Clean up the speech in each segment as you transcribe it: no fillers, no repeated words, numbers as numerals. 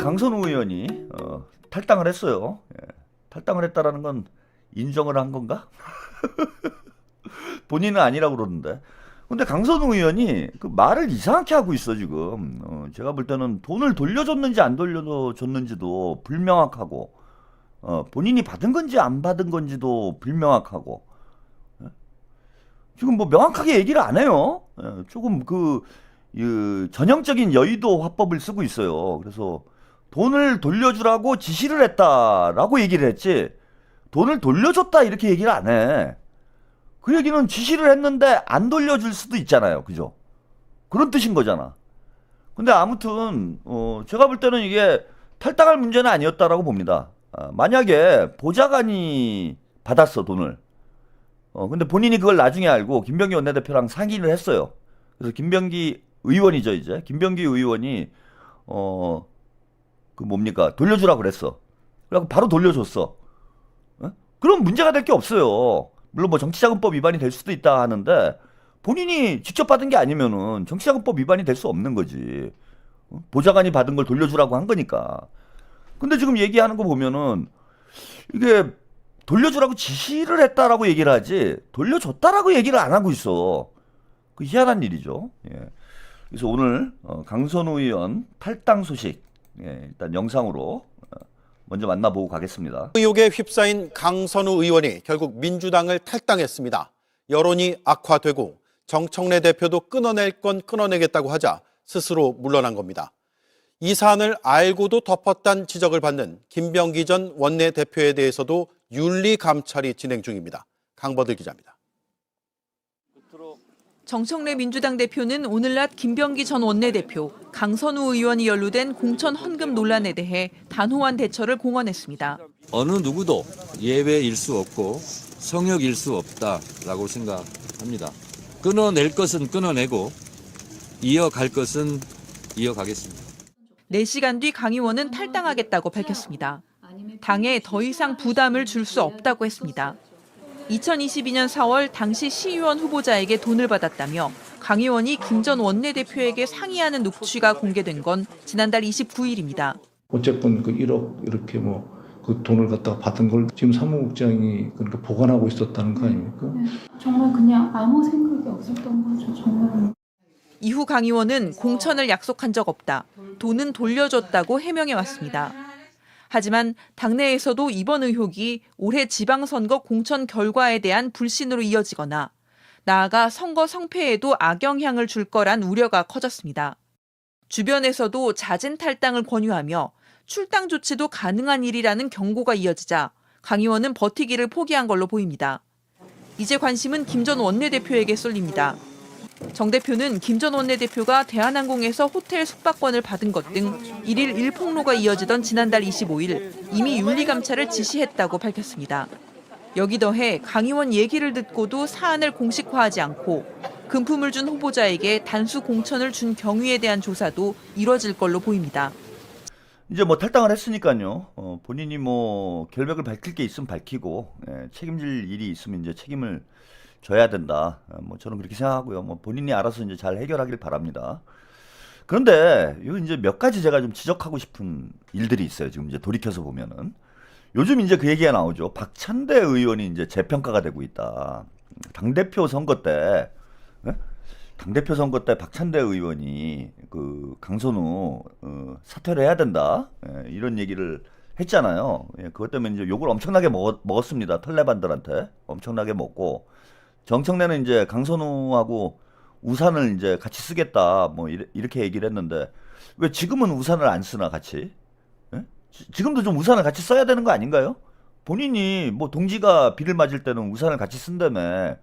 강선우 의원이 탈당을 했어요. 탈당을 했다라는 건 인정을 한 건가? 본인은 아니라고 그러는데. 근데 강선우 의원이 그 말을 이상하게 하고 있어 지금. 제가 볼 때는 돈을 돌려줬는지 안 돌려줬는지도 불명확하고, 본인이 받은 건지 안 받은 건지도 불명확하고, 지금 뭐 명확하게 얘기를 안 해요. 조금 전형적인 여의도 화법을 쓰고 있어요. 그래서 돈을 돌려주라고 지시를 했다라고 얘기를 했지, 돈을 돌려줬다 이렇게 얘기를 안 해. 그 얘기는 지시를 했는데 안 돌려줄 수도 있잖아요. 그죠? 그런 뜻인 거잖아. 근데 아무튼 제가 볼 때는 이게 탈당할 문제는 아니었다라고 봅니다. 만약에 보좌관이 받았어 돈을. 근데 본인이 그걸 나중에 알고 김병기 원내대표랑 상의를 했어요. 그래서 김병기 의원이죠 이제. 김병기 의원이 그 뭡니까 돌려주라고 그랬어. 그래갖고 바로 돌려줬어. 그럼 문제가 될 게 없어요. 물론 뭐 정치자금법 위반이 될 수도 있다 하는데, 본인이 직접 받은 게 아니면은 정치자금법 위반이 될 수 없는 거지. 보좌관이 받은 걸 돌려주라고 한 거니까. 근데 지금 얘기하는 거 보면은 이게 돌려주라고 지시를 했다라고 얘기를 하지 돌려줬다라고 얘기를 안 하고 있어. 그 희한한 일이죠. 예. 그래서 오늘 강선우 의원 탈당 소식, 일단 영상으로 먼저 만나보고 가겠습니다. 의혹에 휩싸인 강선우 의원이 결국 민주당을 탈당했습니다. 여론이 악화되고 정청래 대표도 끊어낼 건 끊어내겠다고 하자 스스로 물러난 겁니다. 이 사안을 알고도 덮었다는 지적을 받는 김병기 전 원내대표에 대해서도 윤리감찰이 진행 중입니다. 강버들 기자입니다. 정청래 민주당 대표는 오늘 낮 김병기 전 원내대표, 강선우 의원이 연루된 공천 헌금 논란에 대해 단호한 대처를 공언했습니다. 어느 누구도 예외일 수 없고 성역일 수 없다라고 생각합니다. 끊어낼 것은 끊어내고 이어갈 것은 이어가겠습니다. 4시간 뒤 강 의원은 탈당하겠다고 밝혔습니다. 당에 더 이상 부담을 줄 수 없다고 했습니다. 2022년 4월 당시 시의원 후보자에게 돈을 받았다며 강 의원이 김 전 원내대표에게 상의하는 녹취가 공개된 건 지난달 29일입니다. 어쨌건 그 1억 이렇게 뭐 그 돈을 갖다가 받은 걸 지금 사무국장이 그러니까 보관하고 있었다는 거 아닙니까? 네, 정말 그냥 아무 생각이 없었던 거죠. 정말. 이후 강 의원은 공천을 약속한 적 없다, 돈은 돌려줬다고 해명해 왔습니다. 하지만 당내에서도 이번 의혹이 올해 지방선거 공천 결과에 대한 불신으로 이어지거나 나아가 선거 성패에도 악영향을 줄 거란 우려가 커졌습니다. 주변에서도 잦은 탈당을 권유하며 출당 조치도 가능한 일이라는 경고가 이어지자 강 의원은 버티기를 포기한 걸로 보입니다. 이제 관심은 김 전 원내대표에게 쏠립니다. 정 대표는 김 전 원내대표가 대한항공에서 호텔 숙박권을 받은 것 등 1일 1폭로가 이어지던 지난달 25일 이미 윤리감찰을 지시했다고 밝혔습니다. 여기 더해 강 의원 얘기를 듣고도 사안을 공식화하지 않고 금품을 준 후보자에게 단수 공천을 준 경위에 대한 조사도 이뤄질 걸로 보입니다. 이제 뭐 탈당을 했으니까요. 본인이 뭐 결백을 밝힐 게 있으면 밝히고, 책임질 일이 있으면 이제 책임을 져야 된다. 뭐 저는 그렇게 생각하고요. 뭐 본인이 알아서 이제 잘 해결하길 바랍니다. 그런데 이거 이제 몇 가지 제가 좀 지적하고 싶은 일들이 있어요. 지금 이제 돌이켜서 보면은 요즘 이제 그 얘기가 나오죠. 박찬대 의원이 이제 재평가가 되고 있다. 당대표 선거 때, 당대표 선거 때 박찬대 의원이 그 강선우 사퇴를 해야 된다. 이런 얘기를 했잖아요. 그것 때문에 이제 욕을 엄청나게 먹었습니다. 털레반들한테 엄청나게 먹고. 정청래는 이제 강선우하고 우산을 이제 같이 쓰겠다 뭐 이렇게 얘기를 했는데, 왜 지금은 우산을 안 쓰나 같이? 지금도 좀 우산을 같이 써야 되는 거 아닌가요? 본인이 뭐 동지가 비를 맞을 때는 우산을 같이 쓴다며.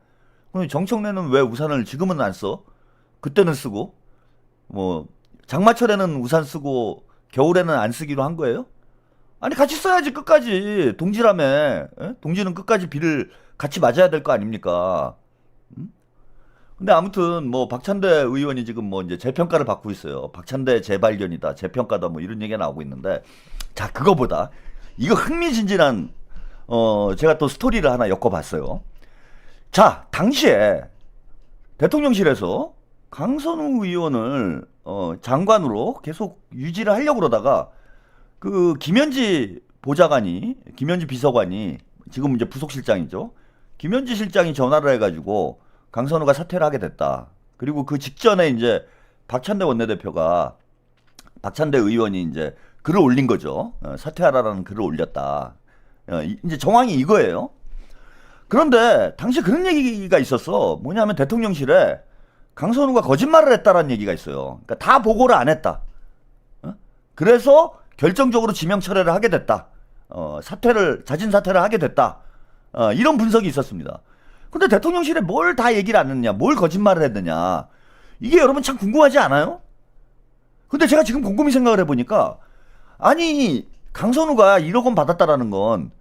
그럼 정청래는 왜 우산을 지금은 안 써? 그때는 쓰고, 뭐 장마철에는 우산 쓰고 겨울에는 안 쓰기로 한 거예요? 아니 같이 써야지 끝까지. 동지라며. 동지는 끝까지 비를 같이 맞아야 될 거 아닙니까? 근데 아무튼 뭐 박찬대 의원이 지금 뭐 이제 재평가를 받고 있어요. 박찬대 재발견이다, 재평가다 뭐 이런 얘기가 나오고 있는데, 자 그거보다 이거 흥미진진한 제가 또 스토리를 하나 엮어봤어요. 자 당시에 대통령실에서 강선우 의원을 장관으로 계속 유지를 하려고 그러다가 그 김현지 보좌관이, 김현지 비서관이 지금 이제 부속실장이죠. 김현지 실장이 전화를 해가지고 강선우가 사퇴를 하게 됐다. 그리고 그 직전에 이제 박찬대 원내대표가, 박찬대 의원이 이제 글을 올린 거죠. 사퇴하라라는 글을 올렸다. 이제 정황이 이거예요. 그런데 당시 그런 얘기가 있었어. 뭐냐면 대통령실에 강선우가 거짓말을 했다라는 얘기가 있어요. 그러니까 다 보고를 안 했다. 그래서 결정적으로 지명 철회를 하게 됐다. 자진 사퇴를 하게 됐다. 이런 분석이 있었습니다. 근데 대통령실에 뭘 다 얘기를 안 했느냐, 뭘 거짓말을 했느냐, 이게 여러분 참 궁금하지 않아요? 근데 제가 지금 곰곰이 생각을 해보니까, 아니 강선우가 1억 원 받았다라는 건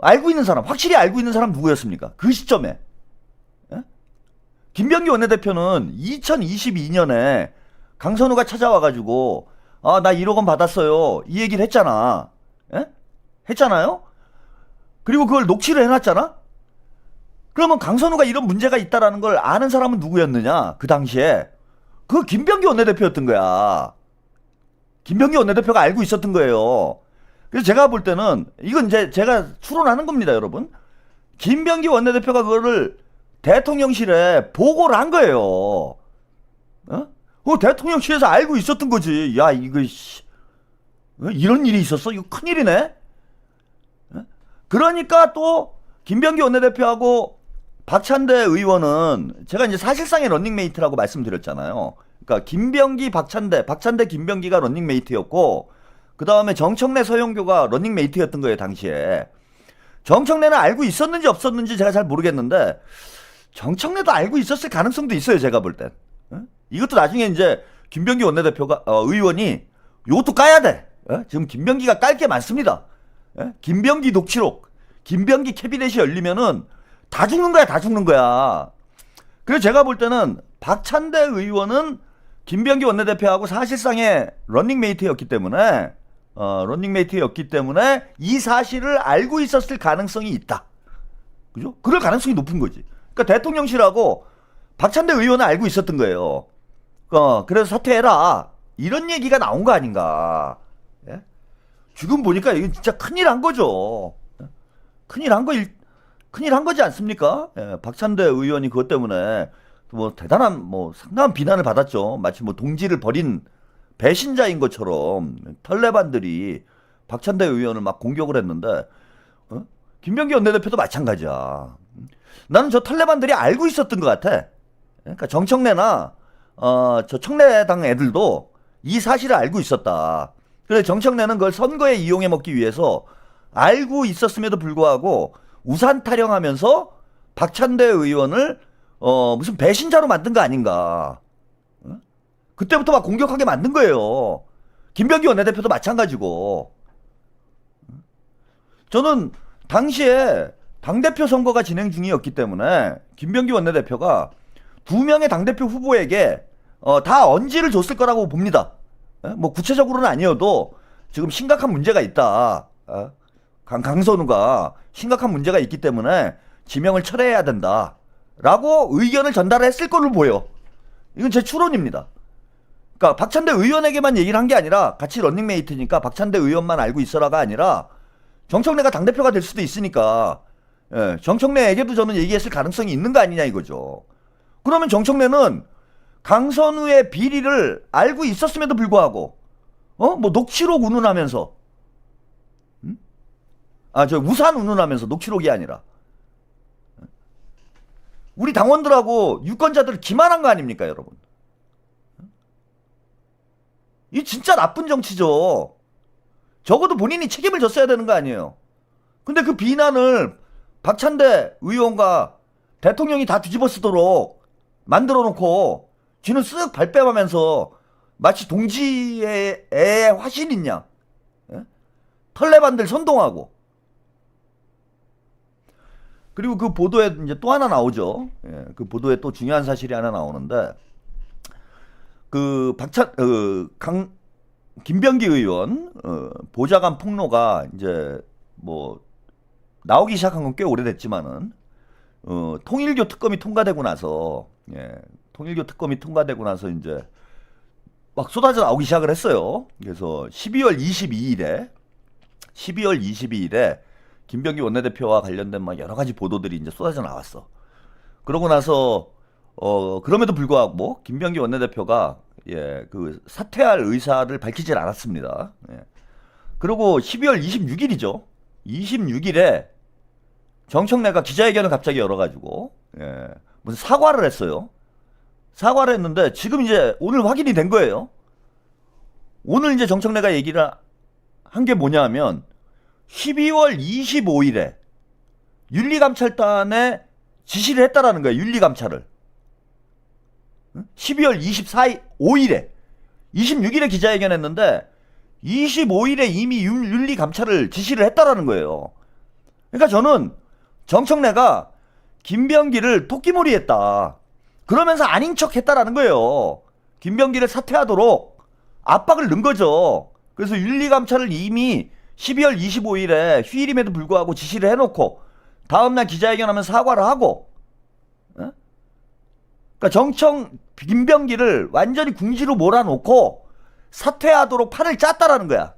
알고 있는 사람, 확실히 알고 있는 사람 누구였습니까? 그 시점에. 예? 김병기 원내대표는 2022년에 강선우가 찾아와가지고 나 1억 원 받았어요, 이 얘기를 했잖아. 예? 했잖아요? 그리고 그걸 녹취를 해놨잖아? 그러면 강선우가 이런 문제가 있다라는 걸 아는 사람은 누구였느냐? 그 당시에 그 김병기 원내대표였던 거야. 김병기 원내대표가 알고 있었던 거예요. 그래서 제가 볼 때는 이건 이제 제가 추론하는 겁니다, 여러분. 김병기 원내대표가 그거를 대통령실에 보고를 한 거예요. 대통령실에서 알고 있었던 거지. 야, 이거 이런 일이 있었어? 이거 큰일이네. 그러니까 또 김병기 원내대표하고 박찬대 의원은 제가 이제 사실상의 런닝메이트라고 말씀드렸잖아요. 그러니까 김병기, 박찬대 김병기가 런닝메이트였고, 그 다음에 정청래 서영교가 런닝메이트였던 거예요, 당시에. 정청래는 알고 있었는지 없었는지 제가 잘 모르겠는데, 정청래도 알고 있었을 가능성도 있어요, 제가 볼 땐. 이것도 나중에 이제 김병기 원내대표가, 의원이 이것도 까야 돼. 지금 김병기가 깔 게 많습니다. 김병기 녹취록, 김병기 캐비넷이 열리면은 다 죽는 거야, 다 죽는 거야. 그래서 제가 볼 때는 박찬대 의원은 김병기 원내대표하고 사실상의 런닝메이트였기 때문에 이 사실을 알고 있었을 가능성이 있다. 그죠? 그럴 가능성이 높은 거지. 그러니까 대통령실하고 박찬대 의원은 알고 있었던 거예요. 그래서 사퇴해라, 이런 얘기가 나온 거 아닌가. 예? 지금 보니까 이게 진짜 큰일 한 거죠. 큰일 한 거지 않습니까? 예, 박찬대 의원이 그것 때문에 뭐 대단한, 뭐 상당한 비난을 받았죠. 마치 뭐 동지를 버린 배신자인 것처럼 털레반들이 박찬대 의원을 막 공격을 했는데, 김병기 원내대표도 마찬가지야. 나는 저 털레반들이 알고 있었던 것 같아. 그러니까 정청래나 저 청래당 애들도 이 사실을 알고 있었다. 그래서 정청래는 그걸 선거에 이용해 먹기 위해서 알고 있었음에도 불구하고 우산 타령하면서 박찬대 의원을 무슨 배신자로 만든 거 아닌가. 그때부터 막 공격하게 만든 거예요. 김병기 원내대표도 마찬가지고. 저는 당시에 당대표 선거가 진행 중이었기 때문에 김병기 원내대표가 2명의 당대표 후보에게 다 언지를 줬을 거라고 봅니다. 뭐 구체적으로는 아니어도 지금 심각한 문제가 있다. 강선우가 심각한 문제가 있기 때문에 지명을 철회해야 된다 라고 의견을 전달했을 걸로 보여. 이건 제 추론입니다. 그러니까 박찬대 의원에게만 얘기를 한 게 아니라, 같이 런닝메이트니까 박찬대 의원만 알고 있어라가 아니라 정청래가 당대표가 될 수도 있으니까, 예, 정청래에게도 저는 얘기했을 가능성이 있는 거 아니냐 이거죠. 그러면 정청래는 강선우의 비리를 알고 있었음에도 불구하고 뭐 녹취록 운운하면서, 저 우산 운운하면서, 녹취록이 아니라 우리 당원들하고 유권자들 기만한 거 아닙니까, 여러분? 이 진짜 나쁜 정치죠. 적어도 본인이 책임을 졌어야 되는 거 아니에요. 근데 그 비난을 박찬대 의원과 대통령이 다 뒤집어 쓰도록 만들어 놓고 쥐는 쓱 발뺌하면서 마치 동지의 애에 화신 있냐, 예? 털레반들 선동하고. 그리고 그 보도에 이제 또 하나 나오죠. 예, 그 보도에 또 중요한 사실이 하나 나오는데, 그 김병기 의원 보좌관 폭로가 이제 뭐 나오기 시작한 건 꽤 오래됐지만은, 통일교 특검이 통과되고 나서, 예, 통일교 특검이 통과되고 나서 이제 막 쏟아져 나오기 시작을 했어요. 그래서 12월 22일에 김병기 원내대표와 관련된 막 여러 가지 보도들이 이제 쏟아져 나왔어. 그러고 나서 그럼에도 불구하고 김병기 원내대표가 그 사퇴할 의사를 밝히질 않았습니다. 그리고 12월 26일이죠. 26일에 정청래가 기자회견을 갑자기 열어가지고 무슨 사과를 했어요. 사과를 했는데 지금 이제 오늘 확인이 된 거예요. 오늘 이제 정청래가 얘기를 한 게 뭐냐면 12월 25일에 윤리감찰단에 지시를 했다라는 거예요. 윤리감찰을. 12월 5일에 26일에 기자회견 했는데 25일에 이미 윤리감찰을 지시를 했다라는 거예요. 그러니까 저는 정청래가 김병기를 토끼몰이 했다. 그러면서 아닌 척 했다라는 거예요. 김병기를 사퇴하도록 압박을 넣은 거죠. 그래서 윤리감찰을 이미 12월 25일에 휴일임에도 불구하고 지시를 해놓고 다음날 기자회견하면 사과를 하고, 그러니까 김병기를 완전히 궁지로 몰아놓고 사퇴하도록 판을 짰다라는 거야.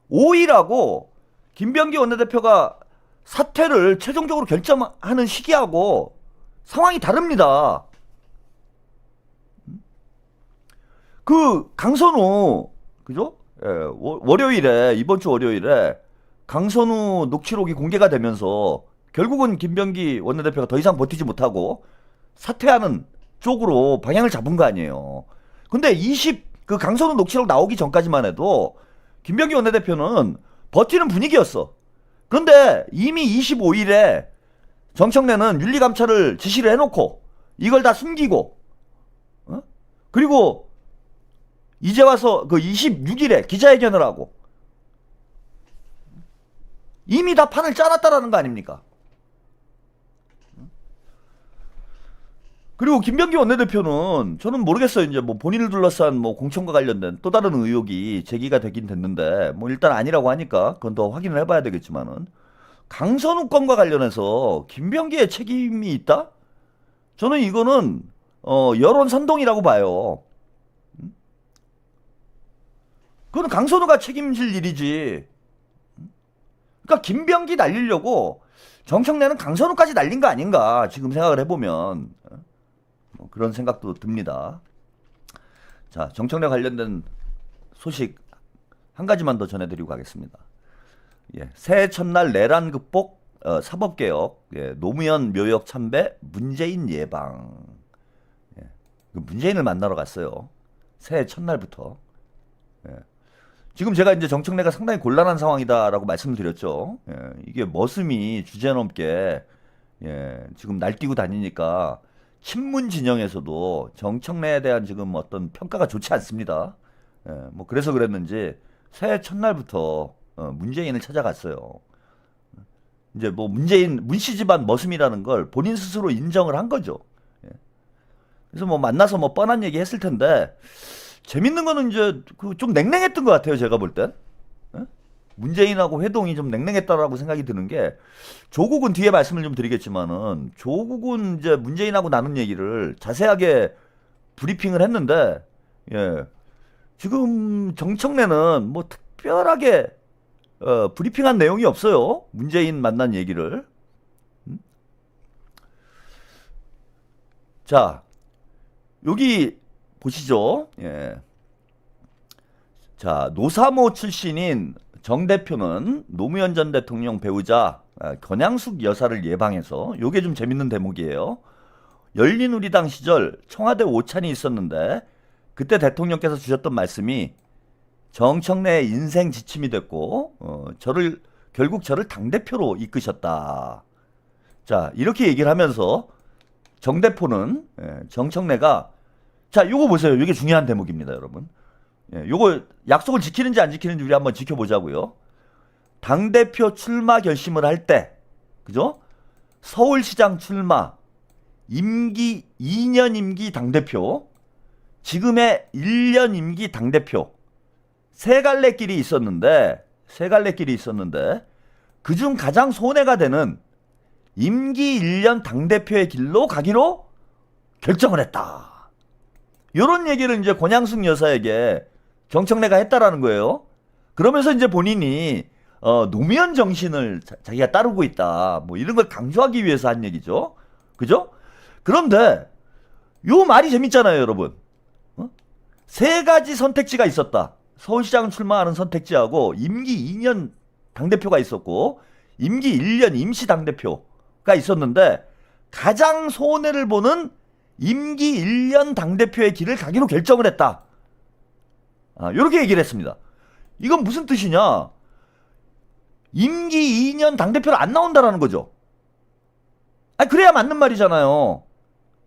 25일하고 김병기 원내대표가 사퇴를 최종적으로 결정하는 시기하고 상황이 다릅니다. 그 강선우, 그죠? 월요일에, 이번 주 월요일에 강선우 녹취록이 공개가 되면서 결국은 김병기 원내대표가 더 이상 버티지 못하고 사퇴하는 쪽으로 방향을 잡은 거 아니에요. 근데 그 강선우 녹취록 나오기 전까지만 해도 김병기 원내대표는 버티는 분위기였어. 그런데 이미 25일에 정청래는 윤리감찰을 지시를 해놓고 이걸 다 숨기고, 그리고 이제 와서 그 26일에 기자회견을 하고 이미 다 판을 짜놨다라는 거 아닙니까? 그리고 김병기 원내대표는 저는 모르겠어요. 이제 뭐 본인을 둘러싼 뭐 공천과 관련된 또 다른 의혹이 제기가 되긴 됐는데 뭐 일단 아니라고 하니까 그건 더 확인을 해봐야 되겠지만은 강선우 건과 관련해서 김병기의 책임이 있다? 저는 이거는 여론 선동이라고 봐요. 그건 강선우가 책임질 일이지. 그러니까 김병기 날리려고 정청래는 강선우까지 날린 거 아닌가 지금 생각을 해보면 그런 생각도 듭니다. 자, 정청래 관련된 소식 한 가지만 더 전해드리고 가겠습니다. 새해 첫날 내란 극복, 사법개혁, 노무현 묘역 참배, 문재인 예방. 문재인을 만나러 갔어요. 새해 첫날부터. 지금 제가 이제 정청래가 상당히 곤란한 상황이다라고 말씀드렸죠. 이게 머슴이 주제넘게 지금 날뛰고 다니니까 친문 진영에서도 정청래에 대한 지금 어떤 평가가 좋지 않습니다. 뭐 그래서 그랬는지 새해 첫날부터 문재인을 찾아갔어요. 이제 뭐 문씨 집안 머슴이라는 걸 본인 스스로 인정을 한 거죠. 그래서 뭐 만나서 뭐 뻔한 얘기 했을 텐데 재밌는 거는 이제 그 좀 냉랭했던 것 같아요. 제가 볼 땐. 문재인하고 회동이 좀 냉랭했다라고 생각이 드는 게 조국은 뒤에 말씀을 좀 드리겠지만은 조국은 이제 문재인하고 나눈 얘기를 자세하게 브리핑을 했는데 지금 정청래는 뭐 특별하게 브리핑한 내용이 없어요. 문재인 만난 얘기를. 자, 여기 보시죠. 자, 노사모 출신인 정 대표는 노무현 전 대통령 배우자 권양숙 여사를 예방해서, 요게 좀 재밌는 대목이에요. 열린우리당 시절 청와대 오찬이 있었는데 그때 대통령께서 주셨던 말씀이 정청래의 인생 지침이 됐고 결국 저를 당대표로 이끄셨다. 자, 이렇게 얘기를 하면서 정 대표는 정청래가, 자, 요거 보세요. 이게 중요한 대목입니다, 여러분. 요거 약속을 지키는지 안 지키는지 우리 한번 지켜보자고요. 당대표 출마 결심을 할 때, 그죠? 서울시장 출마, 임기 2년 임기 당대표, 지금의 1년 임기 당대표, 세 갈래 길이 있었는데 그중 가장 손해가 되는 임기 1년 당대표의 길로 가기로 결정을 했다. 요런 얘기를 이제 권양숙 여사에게 정청래가 했다라는 거예요. 그러면서 이제 본인이 노무현 정신을 자기가 따르고 있다. 뭐 이런 걸 강조하기 위해서 한 얘기죠. 그죠? 그런데 요 말이 재밌잖아요, 여러분. 세 가지 선택지가 있었다. 서울시장 출마하는 선택지하고 임기 2년 당대표가 있었고 임기 1년 임시 당대표가 있었는데 가장 손해를 보는 임기 1년 당대표의 길을 가기로 결정을 했다. 이렇게 얘기를 했습니다. 이건 무슨 뜻이냐? 임기 2년 당대표를 안 나온다라는 거죠. 그래야 맞는 말이잖아요.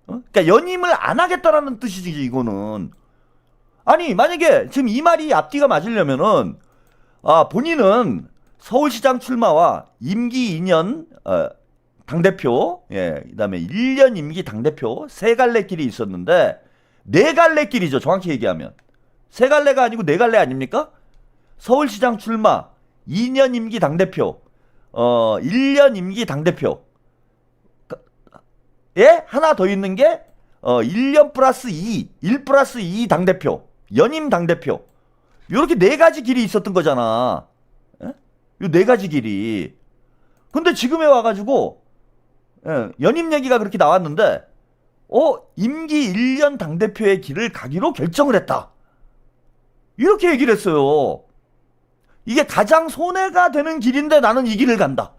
그러니까 연임을 안 하겠다라는 뜻이지, 이거는. 아니, 만약에 지금 이 말이 앞뒤가 맞으려면은, 본인은 서울시장 출마와 임기 2년, 당대표, 그 다음에 1년 임기 당대표, 세 갈래 길이 있었는데, 네 갈래 길이죠, 정확히 얘기하면. 세 갈래가 아니고 네 갈래 아닙니까? 서울시장 출마, 2년 임기 당대표, 1년 임기 당대표. 예? 하나 더 있는 게 1년 플러스 2, 1 플러스 2 당대표, 연임 당대표. 요렇게 네 가지 길이 있었던 거잖아. 예? 요 네 가지 길이. 근데 지금에 와가지고 연임 얘기가 그렇게 나왔는데 임기 1년 당대표의 길을 가기로 결정을 했다. 이렇게 얘기를 했어요. 이게 가장 손해가 되는 길인데 나는 이 길을 간다.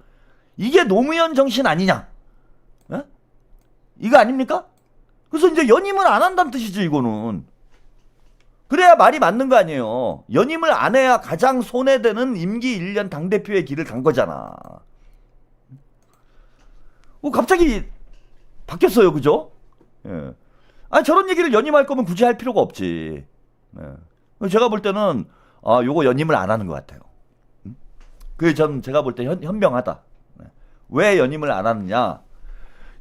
이게 노무현 정신 아니냐? 예? 이거 아닙니까? 그래서 이제 연임을 안 한다는 뜻이죠, 이거는. 그래야 말이 맞는 거 아니에요. 연임을 안 해야 가장 손해되는 임기 1년 당대표의 길을 간 거잖아. 갑자기 바뀌었어요, 그죠? 예. 저런 얘기를 연임할 거면 굳이 할 필요가 없지. 예. 제가 볼 때는 요거 연임을 안 하는 것 같아요. 그게 제가 볼 때 현명하다. 왜 연임을 안 하느냐?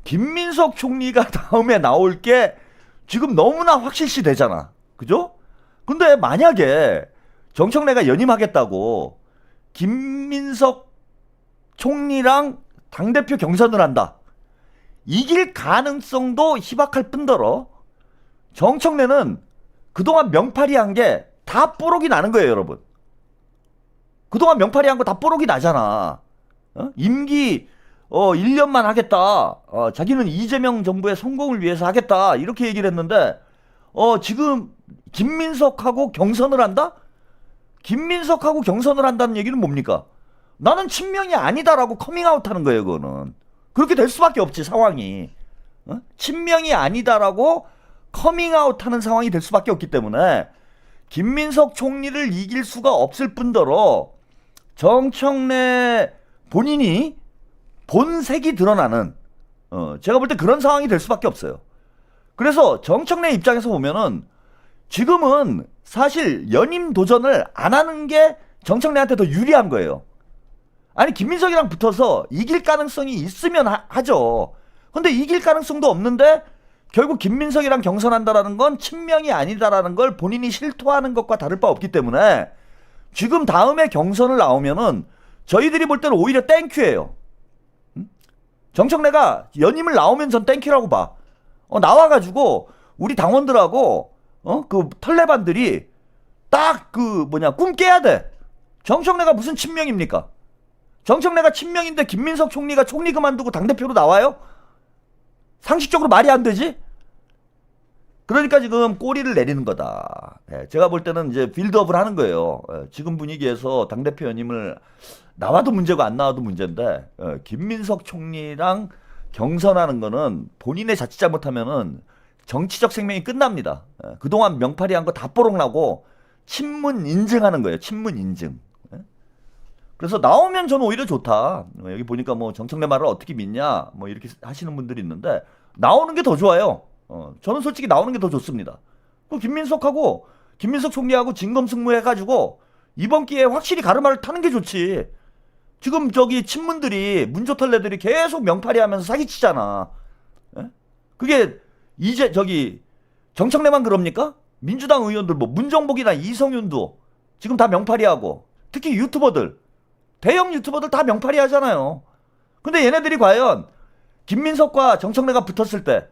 김민석 총리가 다음에 나올 게 지금 너무나 확실시 되잖아. 그죠? 근데 만약에 정청래가 연임하겠다고 김민석 총리랑 당대표 경선을 한다. 이길 가능성도 희박할 뿐더러 정청래는 그동안 명팔이 한 게 다 뽀록이 나는 거예요, 여러분. 그동안 명팔이 한 거 다 뽀록이 나잖아. 임기 1년만 하겠다. 자기는 이재명 정부의 성공을 위해서 하겠다. 이렇게 얘기를 했는데 지금 김민석하고 경선을 한다? 김민석하고 경선을 한다는 얘기는 뭡니까? 나는 친명이 아니다라고 커밍아웃 하는 거예요, 그거는. 그렇게 될 수밖에 없지, 상황이. 친명이 아니다라고 커밍아웃 하는 상황이 될 수밖에 없기 때문에 김민석 총리를 이길 수가 없을 뿐더러 정청래 본인이 본색이 드러나는 제가 볼 때 그런 상황이 될 수밖에 없어요. 그래서 정청래 입장에서 보면은 지금은 사실 연임 도전을 안 하는 게 정청래한테 더 유리한 거예요. 아니, 김민석이랑 붙어서 이길 가능성이 있으면 하죠. 근데 이길 가능성도 없는데 결국 김민석이랑 경선한다라는 건 친명이 아니다라는 걸 본인이 실토하는 것과 다를 바 없기 때문에 지금 다음에 경선을 나오면은 저희들이 볼 때는 오히려 땡큐예요. 정청래가 연임을 나오면 전 땡큐라고 봐. 나와가지고 우리 당원들하고 그 털레반들이 딱 꿈 깨야 돼. 정청래가 무슨 친명입니까? 정청래가 친명인데 김민석 총리가 총리 그만두고 당대표로 나와요? 상식적으로 말이 안 되지? 그러니까 지금 꼬리를 내리는 거다. 제가 볼 때는 이제 빌드업을 하는 거예요. 지금 분위기에서 당대표 연임을 나와도 문제고 안 나와도 문제인데 김민석 총리랑 경선하는 거는 본인의 자칫 잘못하면은 정치적 생명이 끝납니다. 그동안 명팔이 한 거 다 뽀록나고 친문 인증하는 거예요. 친문 인증. 그래서 나오면 저는 오히려 좋다. 여기 보니까 뭐 정청래 말을 어떻게 믿냐 뭐 이렇게 하시는 분들이 있는데 나오는 게 더 좋아요. 저는 솔직히 나오는 게 더 좋습니다. 김민석 총리하고 진검승부 해가지고 이번 기회에 확실히 가르마를 타는 게 좋지. 지금 저기 친문들이 문조털레들이 계속 명팔이 하면서 사기치잖아. 그게 이제 저기 정청래만 그럽니까? 민주당 의원들 뭐 문정복이나 이성윤도 지금 다 명팔이 하고 특히 유튜버들 대형 유튜버들 다 명팔이 하잖아요. 근데 얘네들이 과연 김민석과 정청래가 붙었을 때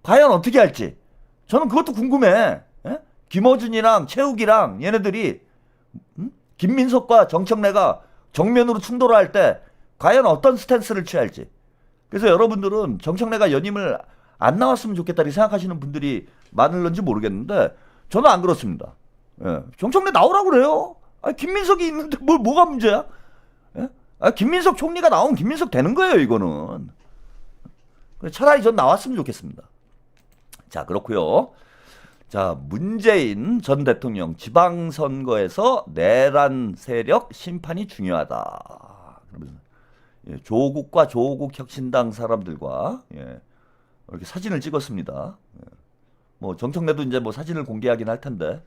과연 어떻게 할지 저는 그것도 궁금해. 예? 김어준이랑 최욱이랑 얘네들이 김민석과 정청래가 정면으로 충돌할 때 과연 어떤 스탠스를 취할지. 그래서 여러분들은 정청래가 연임을 안 나왔으면 좋겠다 이렇게 생각하시는 분들이 많을런지 모르겠는데 저는 안 그렇습니다. 예. 정청래 나오라고 그래요. 아니, 김민석이 있는데 뭐가 문제야? 예? 아, 김민석 총리가 나오면 김민석 되는 거예요, 이거는. 차라리 전 나왔으면 좋겠습니다. 자, 그렇고요. 자, 문재인 전 대통령 지방선거에서 내란 세력 심판이 중요하다. 그러면서 조국과 조국 혁신당 사람들과 이렇게 사진을 찍었습니다. 뭐 정청래도 이제 뭐 사진을 공개하긴 할 텐데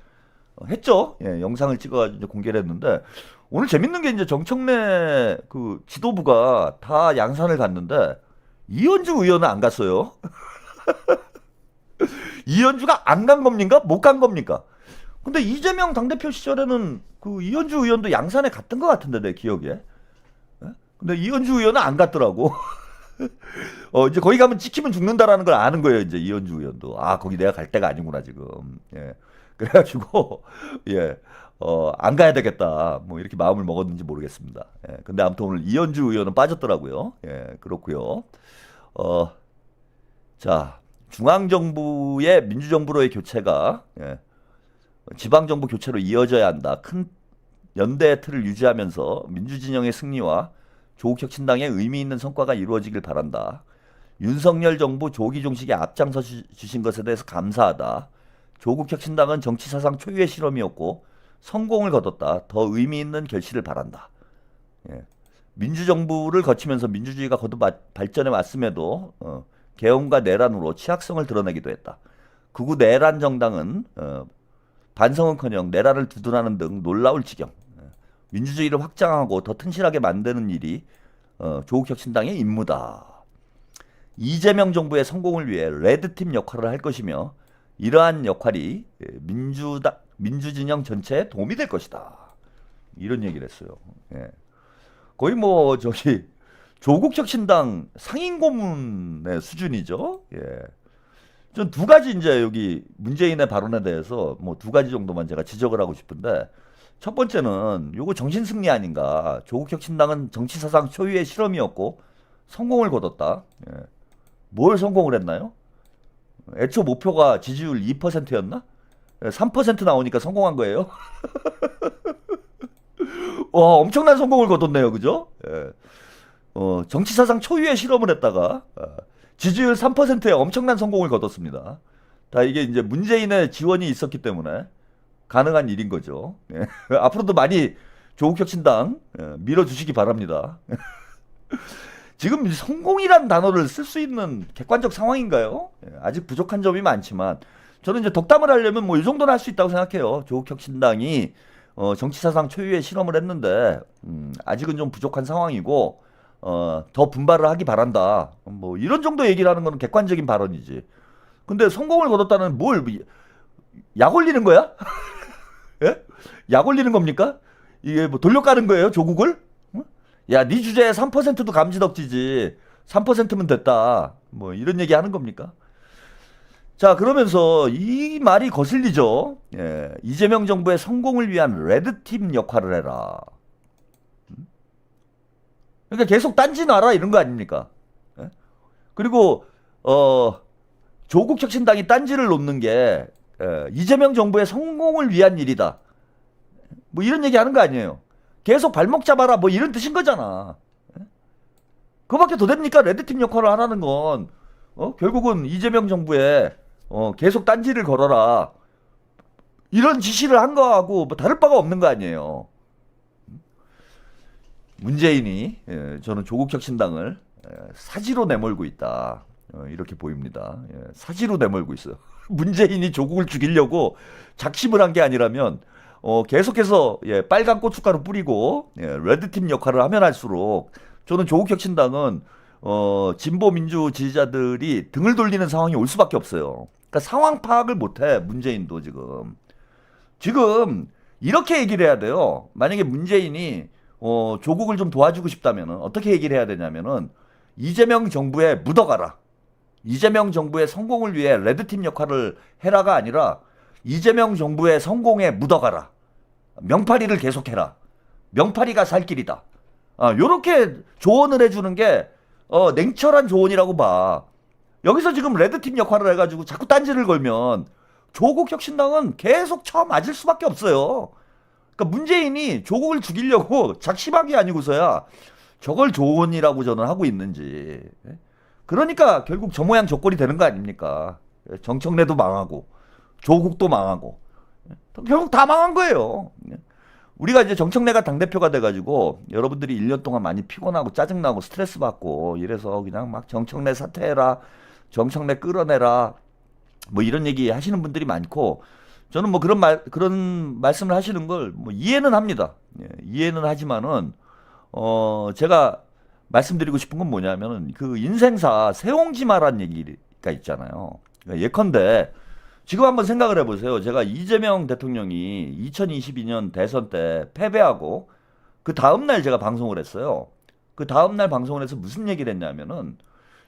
했죠. 영상을 찍어가지고 이제 공개를 했는데 오늘 재밌는 게 이제 정청래 그 지도부가 다 양산을 갔는데 이현주 의원은 안 갔어요. 이현주가 안 간 겁니까? 못 간 겁니까? 근데 이재명 당대표 시절에는 그 이현주 의원도 양산에 갔던 것 같은데 내 기억에. 근데 이현주 의원은 안 갔더라고. 이제 거기 가면 찍히면 죽는다라는 걸 아는 거예요, 이제 이현주 의원도. 아, 거기 내가 갈 데가 아니구나, 지금. 그래가지고, 안 가야 되겠다. 뭐, 이렇게 마음을 먹었는지 모르겠습니다. 근데 아무튼 오늘 이현주 의원은 빠졌더라고요. 그렇고요. 자, 중앙정부의 민주정부로의 교체가, 지방정부 교체로 이어져야 한다. 큰 연대의 틀을 유지하면서 민주진영의 승리와 조국혁신당의 의미 있는 성과가 이루어지길 바란다. 윤석열 정부 조기 종식에 앞장서 주신 것에 대해서 감사하다. 조국혁신당은 정치사상 초유의 실험이었고 성공을 거뒀다. 더 의미 있는 결실을 바란다. 민주정부를 거치면서 민주주의가 거듭 발전해 왔음에도 개헌과 내란으로 취약성을 드러내기도 했다. 극우 내란 정당은 반성은커녕 내란을 두둔하는 등 놀라울 지경. 민주주의를 확장하고 더 튼실하게 만드는 일이 조국혁신당의 임무다. 이재명 정부의 성공을 위해 레드팀 역할을 할 것이며 이러한 역할이 민주진영 전체에 도움이 될 것이다. 이런 얘기를 했어요. 거의 뭐 저기 조국혁신당 상임고문의 수준이죠. 전 두 가지 이제 여기 문재인의 발언에 대해서 뭐 두 가지 정도만 제가 지적을 하고 싶은데 첫 번째는 요거 정신승리 아닌가. 조국혁신당은 정치사상 초유의 실험이었고 성공을 거뒀다. 뭘 성공을 했나요? 애초 목표가 지지율 2%였나? 3% 나오니까 성공한 거예요. 와, 엄청난 성공을 거뒀네요. 그죠? 정치사상 초유의 실험을 했다가 지지율 3%에 엄청난 성공을 거뒀습니다. 다 이게 이제 문재인의 지원이 있었기 때문에 가능한 일인 거죠. 앞으로도 많이 조국혁신당 밀어주시기 바랍니다. 지금 성공이란 단어를 쓸 수 있는 객관적 상황인가요? 아직 부족한 점이 많지만 저는 이제 덕담을 하려면 뭐 이 정도는 할 수 있다고 생각해요. 조국혁신당이 정치사상 초유의 실험을 했는데 아직은 좀 부족한 상황이고 더 분발을 하기 바란다. 뭐 이런 정도 얘기를 하는 건 객관적인 발언이지. 근데 성공을 거뒀다는 뭘 약 올리는 거야? 예? 약 올리는 겁니까? 이게 뭐 돌려가는 거예요, 조국을? 야, 네 주제에 3%도 감지덕지지. 3%면 됐다. 뭐 이런 얘기 하는 겁니까? 자, 그러면서 이 말이 거슬리죠. 이재명 정부의 성공을 위한 레드팀 역할을 해라. 그러니까 계속 딴지 놔라 이런 거 아닙니까? 그리고 조국혁신당이 딴지를 놓는 게 이재명 정부의 성공을 위한 일이다. 뭐 이런 얘기 하는 거 아니에요. 계속 발목 잡아라 뭐 이런 뜻인 거잖아. 그거밖에 더 됩니까? 레드팀 역할을 하라는 건 결국은 이재명 정부에 계속 딴지를 걸어라 이런 지시를 한 거하고 뭐 다를 바가 없는 거 아니에요. 문재인이 저는 조국혁신당을 사지로 내몰고 있다. 이렇게 보입니다. 사지로 내몰고 있어요. 문재인이 조국을 죽이려고 작심을 한 게 아니라면 계속해서 빨간 고춧가루 뿌리고 레드팀 역할을 하면 할수록 저는 조국혁신당은 진보 민주 지지자들이 등을 돌리는 상황이 올 수밖에 없어요. 그러니까 상황 파악을 못해 문재인도 지금 이렇게 얘기를 해야 돼요. 만약에 문재인이 조국을 좀 도와주고 싶다면 어떻게 얘기를 해야 되냐면은 이재명 정부에 묻어가라. 이재명 정부의 성공을 위해 레드팀 역할을 해라가 아니라 이재명 정부의 성공에 묻어가라. 명파리를 계속해라. 명파리가 살 길이다. 요렇게 조언을 해주는 게 냉철한 조언이라고 봐. 여기서 지금 레드팀 역할을 해가지고 자꾸 딴지를 걸면 조국 혁신당은 계속 쳐맞을 수밖에 없어요. 그러니까 문재인이 조국을 죽이려고 작심한 게 아니고서야 저걸 조언이라고 저는 하고 있는지. 그러니까 결국 저 모양 저 꼴이 되는 거 아닙니까? 정청래도 망하고 조국도 망하고 결국 다 망한 거예요. 우리가 이제 정청래가 당대표가 돼가지고 여러분들이 1년 동안 많이 피곤하고 짜증나고 스트레스 받고 이래서 그냥 막 정청래 사퇴해라, 정청래 끌어내라, 뭐 이런 얘기 하시는 분들이 많고, 저는 뭐 그런 말씀을 하시는 걸 뭐 이해는 합니다. 이해는 하지만은 제가 말씀드리고 싶은 건 뭐냐면은 그 인생사 세옹지마란 얘기가 있잖아요. 그러니까 예컨대 지금 한번 생각을 해보세요. 제가 이재명 대통령이 2022년 대선 때 패배하고 그 다음날 제가 방송을 했어요. 그 다음날 방송을 해서 무슨 얘기를 했냐면은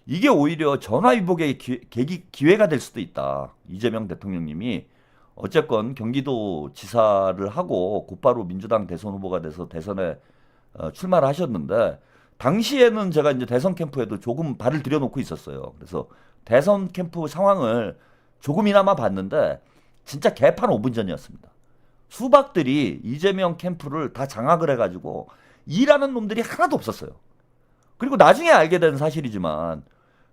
이게 오히려 전화위복의 기회가 될 수도 있다. 이재명 대통령님이 어쨌건 경기도 지사를 하고 곧바로 민주당 대선 후보가 돼서 대선에 출마를 하셨는데, 당시에는 제가 이제 대선 캠프에도 조금 발을 들여놓고 있었어요. 그래서 대선 캠프 상황을 조금이나마 봤는데 진짜 개판 5분 전이었습니다. 수박들이 이재명 캠프를 다 장악을 해가지고 일하는 놈들이 하나도 없었어요. 그리고 나중에 알게 된 사실이지만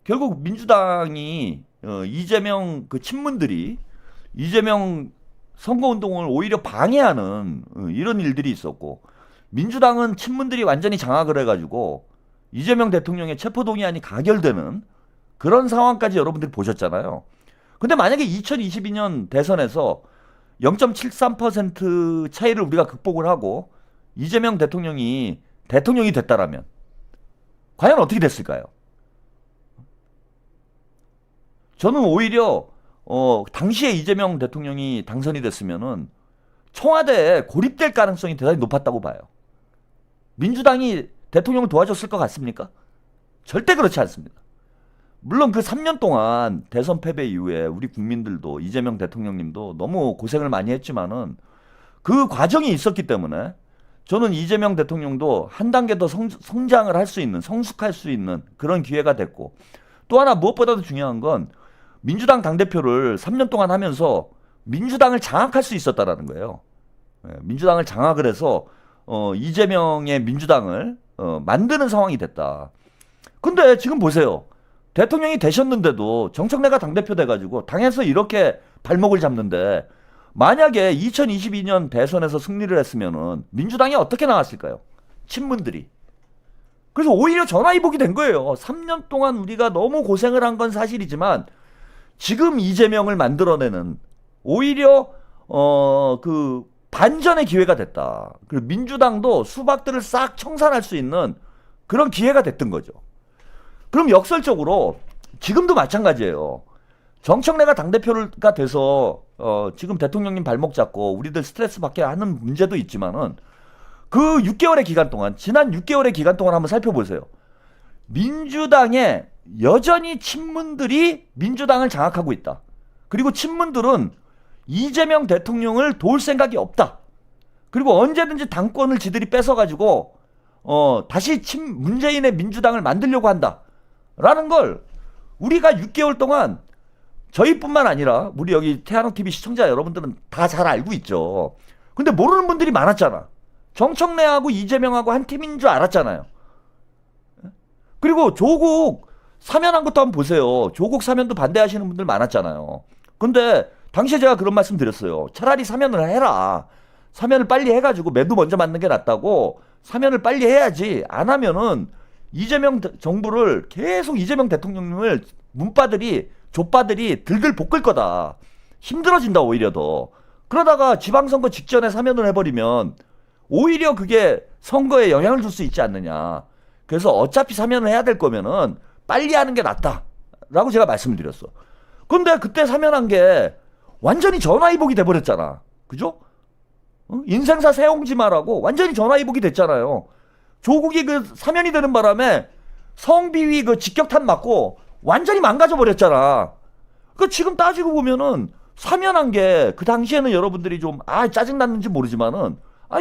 결국 민주당이 이재명 그 친문들이 이재명 선거운동을 오히려 방해하는 이런 일들이 있었고, 민주당은 친문들이 완전히 장악을 해가지고 이재명 대통령의 체포동의안이 가결되는 그런 상황까지 여러분들이 보셨잖아요. 근데 만약에 2022년 대선에서 0.73% 차이를 우리가 극복을 하고 이재명 대통령이 됐다라면 과연 어떻게 됐을까요? 저는 오히려 당시에 이재명 대통령이 당선이 됐으면은 청와대에 고립될 가능성이 대단히 높았다고 봐요. 민주당이 대통령을 도와줬을 것 같습니까? 절대 그렇지 않습니다. 물론 그 3년 동안 대선 패배 이후에 우리 국민들도 이재명 대통령님도 너무 고생을 많이 했지만은 그 과정이 있었기 때문에 저는 이재명 대통령도 한 단계 더 성장을 할 수 있는, 성숙할 수 있는 그런 기회가 됐고, 또 하나 무엇보다도 중요한 건 민주당 당대표를 3년 동안 하면서 민주당을 장악할 수 있었다라는 거예요. 민주당을 장악을 해서 이재명의 민주당을 만드는 상황이 됐다. 근데 지금 보세요. 대통령이 되셨는데도 정청래가 당대표 돼가지고 당에서 이렇게 발목을 잡는데, 만약에 2022년 대선에서 승리를 했으면은 민주당이 어떻게 나왔을까요? 친문들이. 그래서 오히려 전화위복이 된 거예요. 3년 동안 우리가 너무 고생을 한 건 사실이지만 지금 이재명을 만들어내는 오히려 그 반전의 기회가 됐다. 그리고 민주당도 수박들을 싹 청산할 수 있는 그런 기회가 됐던 거죠. 그럼 역설적으로 지금도 마찬가지예요. 정청래가 당대표가 돼서 지금 대통령님 발목 잡고 우리들 스트레스 받게 하는 문제도 있지만은 그 6개월의 기간 동안, 지난 6개월의 기간 동안 한번 살펴보세요. 민주당에 여전히 친문들이 민주당을 장악하고 있다. 그리고 친문들은 이재명 대통령을 도울 생각이 없다. 그리고 언제든지 당권을 지들이 뺏어가지고 다시 문재인의 민주당을 만들려고 한다. 라는 걸 우리가 6개월 동안 저희뿐만 아니라 우리 여기 태양TV 시청자 여러분들은 다 잘 알고 있죠. 근데 모르는 분들이 많았잖아. 정청래하고 이재명하고 한 팀인 줄 알았잖아요. 그리고 조국 사면한 것도 한번 보세요. 조국 사면도 반대하시는 분들 많았잖아요. 근데 당시에 제가 그런 말씀 드렸어요. 차라리 사면을 해라. 사면을 빨리 해가지고 매도 먼저 맞는 게 낫다고. 사면을 빨리 해야지. 안 하면은 이재명 정부를 계속 이재명 대통령님을 족바들이 들들 볶을 거다. 힘들어진다 오히려 더. 그러다가 지방선거 직전에 사면을 해버리면 오히려 그게 선거에 영향을 줄 수 있지 않느냐. 그래서 어차피 사면을 해야 될 거면은 빨리 하는 게 낫다. 라고 제가 말씀을 드렸어. 근데 그때 사면한 게 완전히 전화위복이 돼버렸잖아. 그죠? 인생사 세옹지마라고 완전히 전화위복이 됐잖아요. 조국이 그 사면이 되는 바람에 성비위 그 직격탄 맞고 완전히 망가져 버렸잖아. 그 지금 따지고 보면은 사면한 게 그 당시에는 여러분들이 좀 짜증 났는지 모르지만은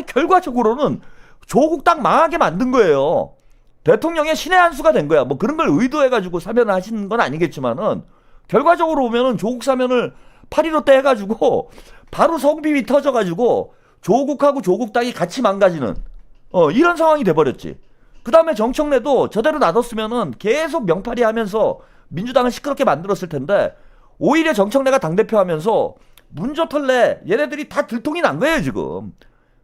결과적으로는 조국 딱 망하게 만든 거예요. 대통령의 신의 한 수가 된 거야. 뭐 그런 걸 의도해가지고 사면을 하신 건 아니겠지만은 결과적으로 보면은 조국 사면을 8.15 때 해가지고 바로 성비위 터져가지고 조국하고 조국 땅이 같이 망가지는 이런 상황이 돼버렸지. 그 다음에 정청래도 저대로 놔뒀으면은 계속 명팔이 하면서 민주당을 시끄럽게 만들었을 텐데 오히려 정청래가 당대표 하면서 문조털래 얘네들이 다 들통이 난 거예요 지금.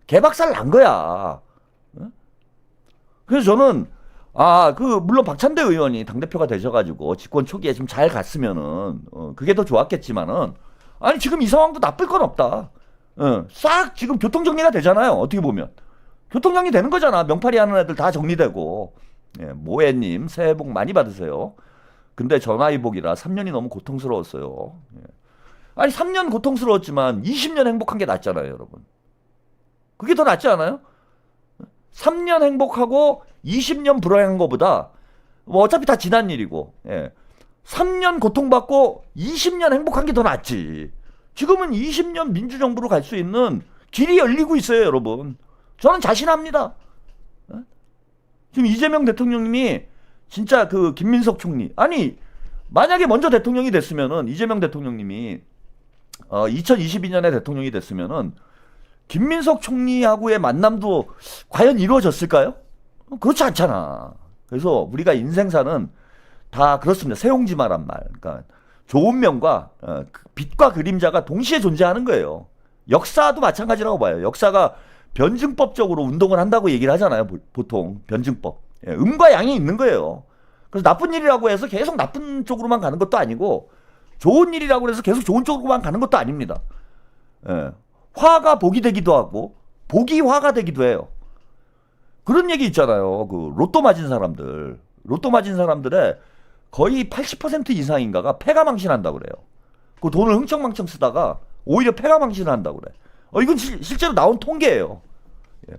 개박살 난 거야. 그래서 저는 물론 박찬대 의원이 당대표가 되셔가지고 집권 초기에 좀 잘 갔으면은 그게 더 좋았겠지만은 지금 이 상황도 나쁠 건 없다. 싹 지금 교통정리가 되잖아요. 어떻게 보면 교통정리 되는 거잖아. 명팔이 하는 애들 다 정리되고. 모해님 새해 복 많이 받으세요. 근데 전화위복이라 3년이 너무 고통스러웠어요. 3년 고통스러웠지만 20년 행복한 게 낫잖아요, 여러분. 그게 더 낫지 않아요? 3년 행복하고 20년 불행한 것보다 뭐 어차피 다 지난 일이고 3년 고통받고 20년 행복한 게 더 낫지. 지금은 20년 민주정부로 갈 수 있는 길이 열리고 있어요, 여러분. 저는 자신합니다. 지금 이재명 대통령님이 진짜 그 김민석 총리 만약에 먼저 대통령이 됐으면은 이재명 대통령님이 2022년에 대통령이 됐으면은 김민석 총리하고의 만남도 과연 이루어졌을까요? 그렇지 않잖아. 그래서 우리가 인생사는 다 그렇습니다. 세용지마란 말. 그러니까 좋은 면과 빛과 그림자가 동시에 존재하는 거예요. 역사도 마찬가지라고 봐요. 역사가 변증법적으로 운동을 한다고 얘기를 하잖아요. 보통 변증법. 음과 양이 있는 거예요. 그래서 나쁜 일이라고 해서 계속 나쁜 쪽으로만 가는 것도 아니고 좋은 일이라고 해서 계속 좋은 쪽으로만 가는 것도 아닙니다. 화가 복이 되기도 하고 복이 화가 되기도 해요. 그런 얘기 있잖아요. 그 로또 맞은 사람들의 거의 80% 이상인가가 패가 망신한다고 그래요. 그 돈을 흥청망청 쓰다가 오히려 패가 망신한다고 그래. 이건 실제로 나온 통계예요.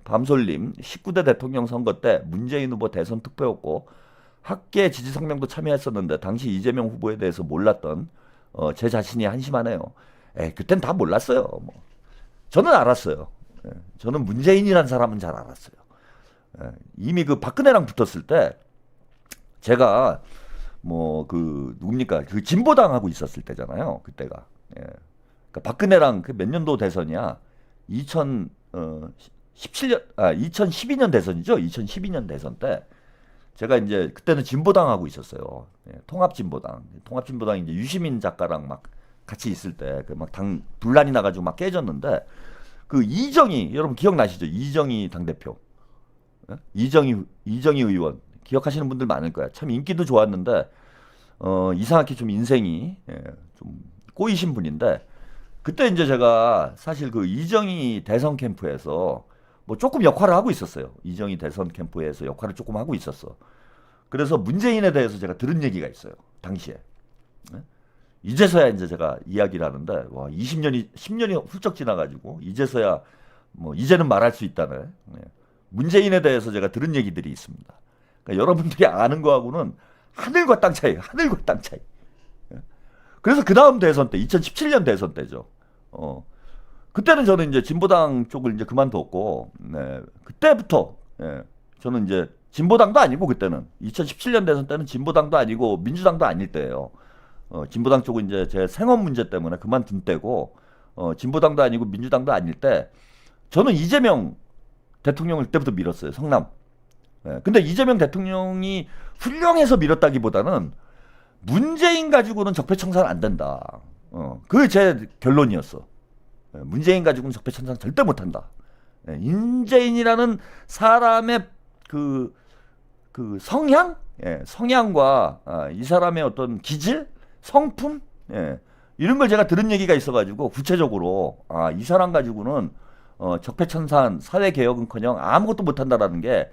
밤솔님 19대 대통령 선거 때 문재인 후보 대선 투표였고 학계 지지 성명도 참여했었는데 당시 이재명 후보에 대해서 몰랐던 제 자신이 한심하네요. 그땐 다 몰랐어요. 뭐. 저는 알았어요. 저는 문재인이라는 사람은 잘 알았어요. 이미 그 박근혜랑 붙었을 때 제가 누굽니까 그 진보당하고 있었을 때잖아요. 그때가. 그러니까 박근혜랑 그 몇 년도 대선이야? 2012년 대선이죠. 2012년 대선 때 제가 이제 그때는 진보당하고 있었어요. 통합진보당 이제 유시민 작가랑 막 같이 있을 때 그 막 당 분란이 나가지고 막 깨졌는데 그 이정희 여러분 기억나시죠? 이정희 당대표, 이정희 의원 기억하시는 분들 많을 거야. 참 인기도 좋았는데 이상하게 좀 인생이 좀 꼬이신 분인데 그때 이제 제가 사실 그 이정희 대선 캠프에서 뭐 조금 역할을 하고 있었어요. 이정희 대선 캠프에서 역할을 조금 하고 있었어. 그래서 문재인에 대해서 제가 들은 얘기가 있어요. 당시에. 이제서야 이제 제가 이야기를 하는데, 와, 10년이 훌쩍 지나가지고, 이제서야, 이제는 말할 수 있다네. 문재인에 대해서 제가 들은 얘기들이 있습니다. 그러니까 여러분들이 아는 거하고는 하늘과 땅 차이, 하늘과 땅 차이. 그래서 그 다음 대선 때, 2017년 대선 때죠. 그때는 저는 이제 진보당 쪽을 이제 그만뒀고, 그때부터, 저는 이제 진보당도 아니고 그때는 2017년 대선 때는 진보당도 아니고 민주당도 아닐 때예요. 진보당 쪽은 이제 제 생업 문제 때문에 그만둔 때고, 진보당도 아니고 민주당도 아닐 때, 저는 이재명 대통령을 그때부터 밀었어요. 성남. 근데 이재명 대통령이 훌륭해서 밀었다기보다는 문재인 가지고는 적폐청산 안 된다. 그게 제 결론이었어. 문재인 가지고는 적폐청산 절대 못한다. 문재인이라는 사람의 그 성향, 성향과 이 사람의 어떤 기질, 성품, 이런 걸 제가 들은 얘기가 있어가지고 구체적으로 이 사람 가지고는 적폐청산, 사회개혁은커녕 아무것도 못한다라는 게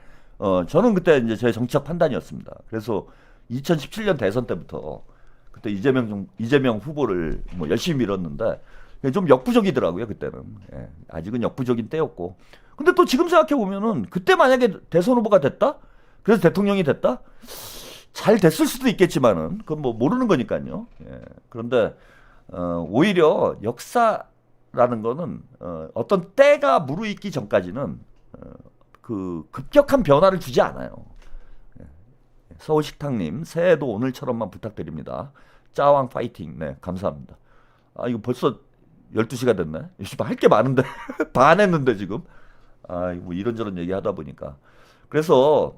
저는 그때 이제 제 정치적 판단이었습니다. 그래서 2017년 대선 때부터 그때 이재명 후보를 열심히 밀었는데 좀 역부족이더라고요. 그때는 아직은 역부족인 때였고. 근데 또 지금 생각해 보면은 그때 만약에 대선 후보가 됐다, 그래서 대통령이 됐다, 잘 됐을 수도 있겠지만은 그건 뭐 모르는 거니까요. 예. 그런데 오히려 역사라는 거는 어떤 때가 무르익기 전까지는 그 급격한 변화를 주지 않아요. 예. 서울식탁님 새해도 오늘처럼만 부탁드립니다. 짜왕 파이팅. 네, 감사합니다. 아, 이거 벌써 12시가 됐네. 할 게 많은데 반 했는데 지금. 아, 뭐 이런저런 얘기하다 보니까. 그래서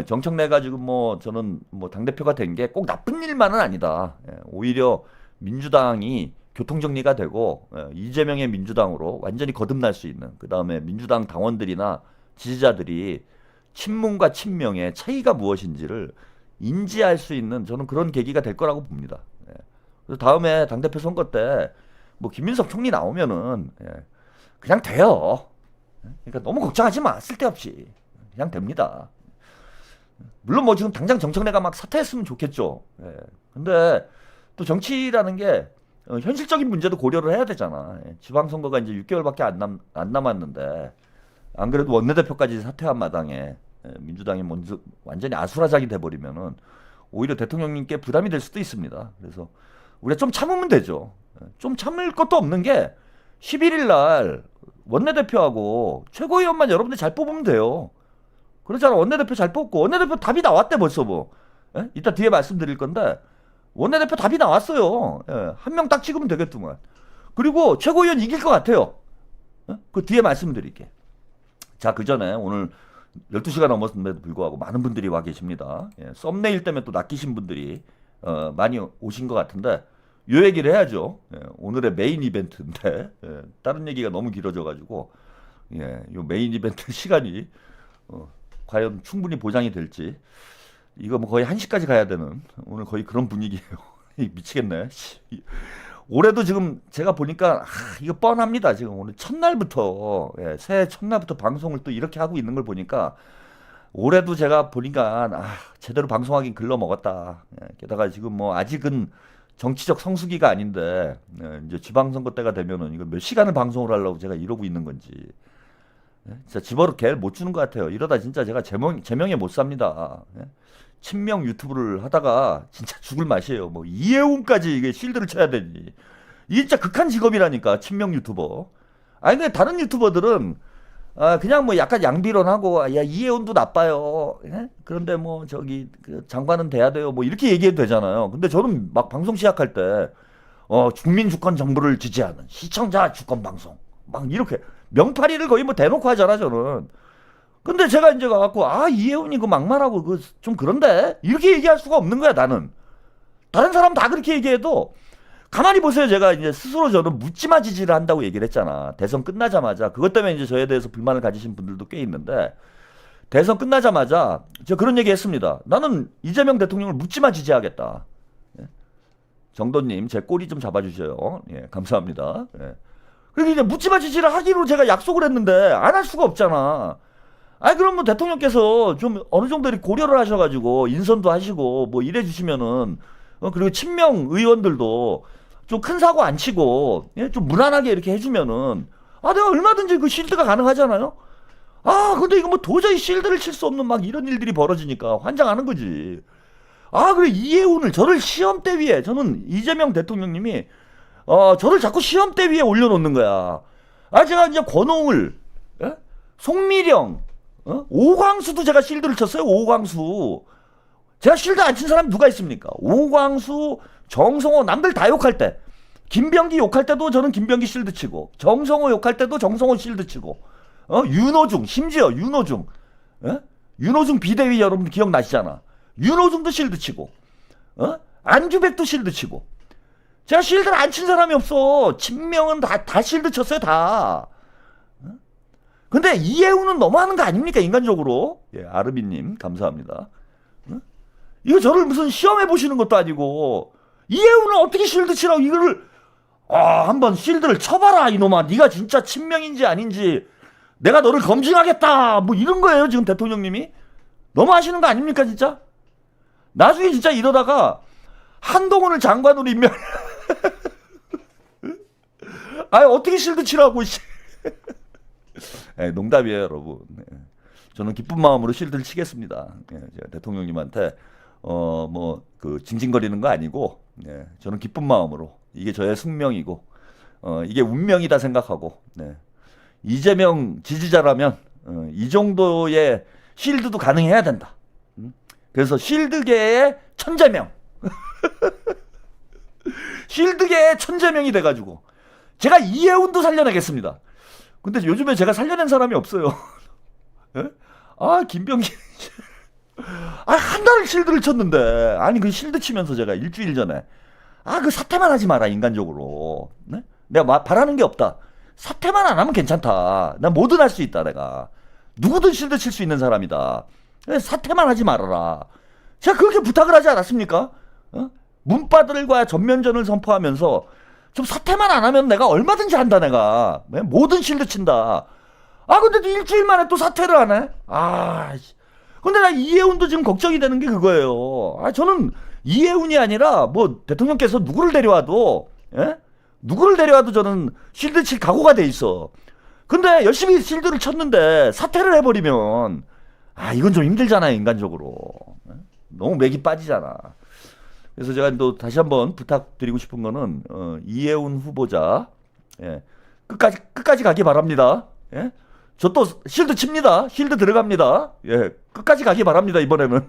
정청래가 지금 뭐 저는 뭐 당대표가 된 게 꼭 나쁜 일만은 아니다. 오히려 민주당이 교통정리가 되고 이재명의 민주당으로 완전히 거듭날 수 있는, 그 다음에 민주당 당원들이나 지지자들이 친문과 친명의 차이가 무엇인지를 인지할 수 있는 저는 그런 계기가 될 거라고 봅니다. 그래서 다음에 당대표 선거 때 뭐 김민석 총리 나오면은 그냥 돼요. 그러니까 너무 걱정하지 마. 쓸데없이 그냥 됩니다. 물론 뭐 지금 당장 정청래가 막 사퇴했으면 좋겠죠. 근데 또 정치라는 게 현실적인 문제도 고려를 해야 되잖아. 지방선거가 이제 6개월밖에 안 남았는데 안 그래도 원내대표까지 사퇴한 마당에 민주당이 먼저 완전히 아수라장이 돼버리면은 오히려 대통령님께 부담이 될 수도 있습니다. 그래서 우리가 좀 참으면 되죠. 좀 참을 것도 없는 게 11일 날 원내대표하고 최고위원만 여러분들 잘 뽑으면 돼요. 그렇잖아. 원내대표 잘 뽑고 원내대표 답이 나왔대 벌써 뭐. 이따 뒤에 말씀드릴 건데 원내대표 답이 나왔어요. 한 명 딱 찍으면 되겠더만. 그리고 최고위원 이길 것 같아요. 그 뒤에 말씀드릴게. 자, 그 전에 오늘 12시가 넘었음에도 불구하고 많은 분들이 와 계십니다. 썸네일 때문에 또 낚이신 분들이 많이 오신 것 같은데 요 얘기를 해야죠. 오늘의 메인 이벤트인데 다른 얘기가 너무 길어져가지고 요 메인 이벤트 시간이 과연 충분히 보장이 될지, 이거 뭐 거의 1시까지 가야 되는 오늘 거의 그런 분위기예요. 미치겠네. 올해도 지금 제가 보니까 이거 뻔합니다. 지금 오늘 첫날부터 새해 첫날부터 방송을 또 이렇게 하고 있는 걸 보니까 올해도 제가 보니까 제대로 방송하긴 글러 먹었다. 게다가 지금 뭐 아직은 정치적 성수기가 아닌데 이제 지방선거 때가 되면은 이거 몇 시간을 방송을 하려고 제가 이러고 있는 건지 진짜 집어로 개를 못 주는 것 같아요. 이러다 진짜 제가 제명에 못 삽니다. 친명 유튜브를 하다가 진짜 죽을 맛이에요. 뭐 이해운까지 이게 실드를 쳐야 되니 이게 진짜 극한 직업이라니까, 친명 유튜버. 아니 근데 다른 유튜버들은 그냥 뭐 약간 양비론하고 야 이해운도 나빠요. 그런데 뭐 저기 그 장관은 돼야 돼요. 뭐 이렇게 얘기해도 되잖아요. 근데 저는 막 방송 시작할 때 국민 주권 정부를 지지하는 시청자 주권 방송 막 이렇게 명파리를 거의 뭐 대놓고 하잖아 저는. 근데 제가 이제 가갖고 이해운이 그 막말하고 그 좀 그런데 이렇게 얘기할 수가 없는 거야 나는. 다른 사람 다 그렇게 얘기해도 가만히 보세요. 제가 이제 스스로 저는 묻지마 지지를 한다고 얘기를 했잖아. 대선 끝나자마자. 그것 때문에 이제 저에 대해서 불만을 가지신 분들도 꽤 있는데 대선 끝나자마자 제가 그런 얘기 했습니다. 나는 이재명 대통령을 묻지마 지지하겠다. 정도님 제 꼬리 좀 잡아주셔요. 감사합니다. 그리고 이제 묻지마 지지를 하기로 제가 약속을 했는데 안 할 수가 없잖아. 그럼 뭐 대통령께서 좀 어느 정도 이렇게 고려를 하셔가지고 인선도 하시고 뭐 이래 주시면은 그리고 친명 의원들도 좀 큰 사고 안 치고 좀 무난하게 이렇게 해주면은 내가 얼마든지 그 실드가 가능하잖아요. 근데 이거 뭐 도저히 실드를 칠 수 없는 막 이런 일들이 벌어지니까 환장하는 거지. 그래 이해운을 저를 시험대 위에, 저는 이재명 대통령님이 저를 자꾸 시험대 위에 올려놓는 거야. 제가 이제 권오을, 송미령, 오광수도 제가 실드를 쳤어요. 오광수. 제가 실드 안 친 사람이 누가 있습니까? 오광수, 정성호, 남들 다 욕할 때, 김병기 욕할 때도 저는 김병기 실드 치고, 정성호 욕할 때도 정성호 실드 치고, 윤호중, 심지어 윤호중, 윤호중 비대위 여러분 기억나시잖아. 윤호중도 실드 치고, 안규백도 실드 치고. 제가 실드를 안 친 사람이 없어. 친명은 다 실드 쳤어요, 다. 근데 이해운은 너무하는 거 아닙니까, 인간적으로? 아르비님 감사합니다. 이거 저를 무슨 시험해 보시는 것도 아니고 이해운을 어떻게 실드 치라고 이거를 한번 실드를 쳐봐라 이놈아. 네가 진짜 친명인지 아닌지 내가 너를 검증하겠다 뭐 이런 거예요 지금 대통령님이. 너무 하시는 거 아닙니까 진짜? 나중에 진짜 이러다가 한동훈을 장관으로 임명 어떻게 실드 치라고. 농담이에요 여러분. 저는 기쁜 마음으로 실드를 치겠습니다. 제가 대통령님한테 뭐 그 징징거리는 거 아니고, 예, 저는 기쁜 마음으로 이게 저의 숙명이고, 이게 운명이다 생각하고, 네. 이재명 지지자라면 이 정도의 실드도 가능해야 된다. 그래서 실드계의 천재명, 실드계의 천재명이 돼가지고 제가 이해운도 살려내겠습니다. 근데 요즘에 제가 살려낸 사람이 없어요. 예? 아, 김병기. 아, 한 달 실드를 쳤는데, 아니, 그 실드 치면서 제가 일주일 전에, 아, 그 사퇴만 하지 마라, 인간적으로. 네? 내가 바라는 게 없다. 사퇴만 안 하면 괜찮다. 난 뭐든 할 수 있다, 내가. 누구든 실드 칠 수 있는 사람이다. 사퇴만 하지 말아라. 제가 그렇게 부탁을 하지 않았습니까? 문바들과 전면전을 선포하면서 좀 사퇴만 안 하면 내가 얼마든지 한다, 내가. 뭐든 실드 친다. 아, 근데 일주일 만에 또 사퇴를 하네? 아, 근데 나 이해운도 지금 걱정이 되는 게 그거예요. 아, 저는 이해운이 아니라 뭐 대통령께서 누구를 데려와도, 예? 누구를 데려와도 저는 실드 칠 각오가 돼 있어. 근데 열심히 실드를 쳤는데 사퇴를 해버리면, 아, 이건 좀 힘들잖아요, 인간적으로. 너무 맥이 빠지잖아. 그래서 제가 또 다시 한번 부탁드리고 싶은 거는, 이해운 후보자, 예, 끝까지 가기 바랍니다. 예? 저 또 실드 칩니다. 실드 들어갑니다. 예, 끝까지 가기 바랍니다, 이번에는.